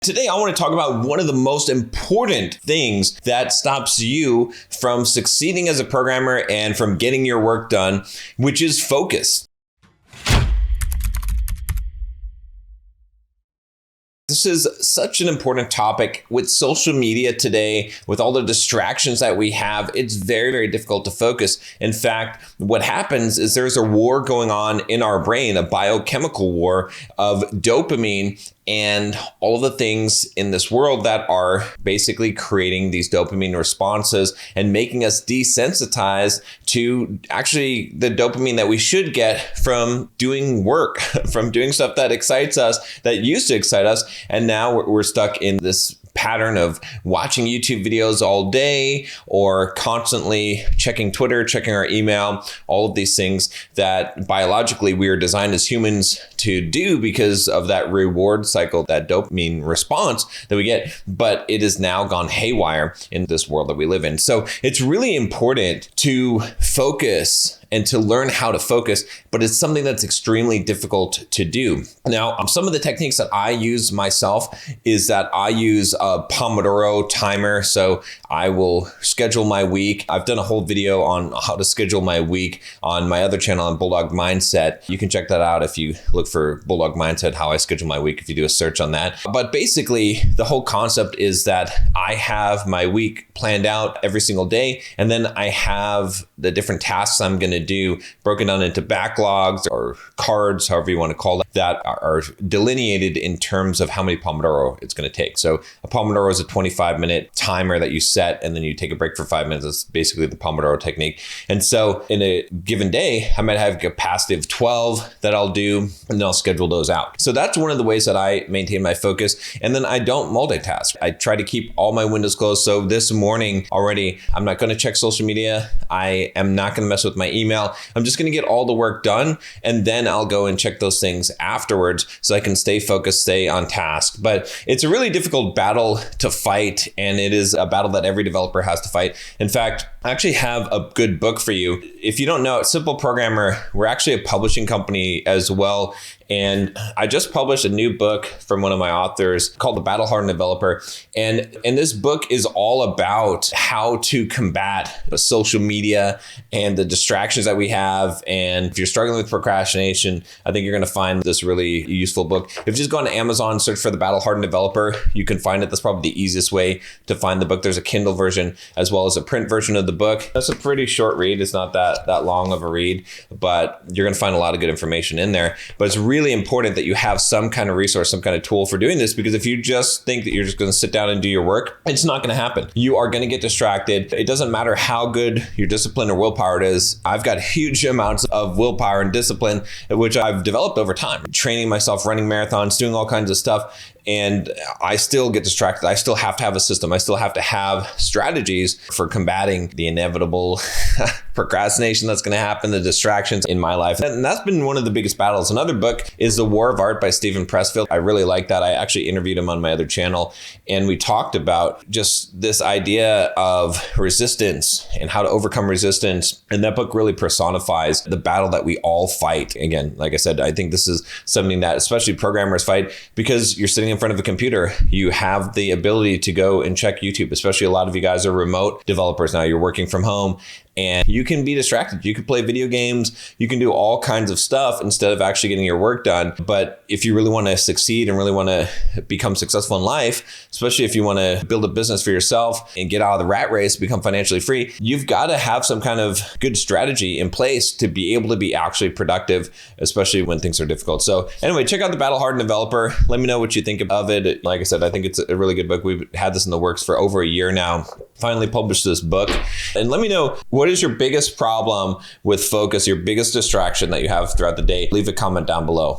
Today, I want to talk about one of the most important things that stops you from succeeding as a programmer and from getting your work done, which is focus. This is such an important topic with social media today, with all the distractions that we have. It's very, very difficult to focus. In fact, what happens is there's a war going on in our brain, a biochemical war of dopamine and all of the things in this world that are basically creating these dopamine responses and making us desensitized to actually the dopamine that we should get from doing work, from doing stuff that excites us, that used to excite us. And now we're stuck in this pattern of watching YouTube videos all day or constantly checking Twitter, checking our email, all of these things that biologically we are designed as humans to do because of that reward cycle, that dopamine response that we get. But it has now gone haywire in this world that we live in. So it's really important to focus and to learn how to focus, but it's something that's extremely difficult to do. Now, some of the techniques that I use myself is that I use a Pomodoro timer. So I will schedule my week. I've done a whole video on how to schedule my week on my other channel on Bulldog Mindset. You can check that out if you look for Bulldog Mindset, how I schedule my week, if you do a search on that. But basically, the whole concept is that I have my week planned out every single day, and then I have the different tasks I'm going to do broken down into backlogs or cards, however you want to call it, that are delineated in terms of how many Pomodoro it's going to take. So a Pomodoro is a 25-minute timer that you set, and then you take a break for 5 minutes. That's basically the Pomodoro technique. And so in a given day, I might have a capacity of 12 that I'll do, and then I'll schedule those out. So that's one of the ways that I maintain my focus. And then I don't multitask. I try to keep all my windows closed. So this morning already, I'm not going to check social media. I am not going to mess with my email. I'm just going to get all the work done, and then I'll go and check those things afterwards so I can stay focused, stay on task. But it's a really difficult battle to fight, and it is a battle that every developer has to fight. In fact, I actually have a good book for you. If you don't know, at Simple Programmer, we're actually a publishing company as well. And I just published a new book from one of my authors called The Battle-Hardened Developer. And this book is all about how to combat the social media and the distractions that we have. And if you're struggling with procrastination, I think you're going to find this really useful book. If you just go on Amazon, search for The Battle-Hardened Developer, you can find it. That's probably the easiest way to find the book. There's a Kindle version as well as a print version of the book. That's a pretty short read. It's not that long of a read, but you're going to find a lot of good information in there. But it's really important that you have some kind of resource, some kind of tool for doing this, because if you just think that you're just going to sit down and do your work, it's not going to happen. You are going to get distracted. It doesn't matter how good your discipline or willpower is. I've got huge amounts of willpower and discipline, which I've developed over time, training myself, running marathons, doing all kinds of stuff. And I still get distracted. I still have to have a system. I still have to have strategies for combating the inevitable procrastination that's going to happen, the distractions in my life. And that's been one of the biggest battles. Another book is The War of Art by Stephen Pressfield. I really like that. I actually interviewed him on my other channel, and we talked about just this idea of resistance and how to overcome resistance. And that book really personifies the battle that we all fight. Again, like I said, I think this is something that especially programmers fight, because you're sitting in front of a computer. You have the ability to go and check YouTube, especially a lot of you guys are remote developers now. You're working from home, and you can be distracted. You can play video games. You can do all kinds of stuff instead of actually getting your work done. But if you really want to succeed and really want to become successful in life, especially if you want to build a business for yourself and get out of the rat race, become financially free, you've got to have some kind of good strategy in place to be able to be actually productive, especially when things are difficult. So anyway, check out The Battle-Hardened Developer. Let me know what you think of it. Like I said, I think it's a really good book. We've had this in the works for over a year now. Finally published this book. And let me know, what is your biggest problem with focus, your biggest distraction that you have throughout the day? Leave a comment down below.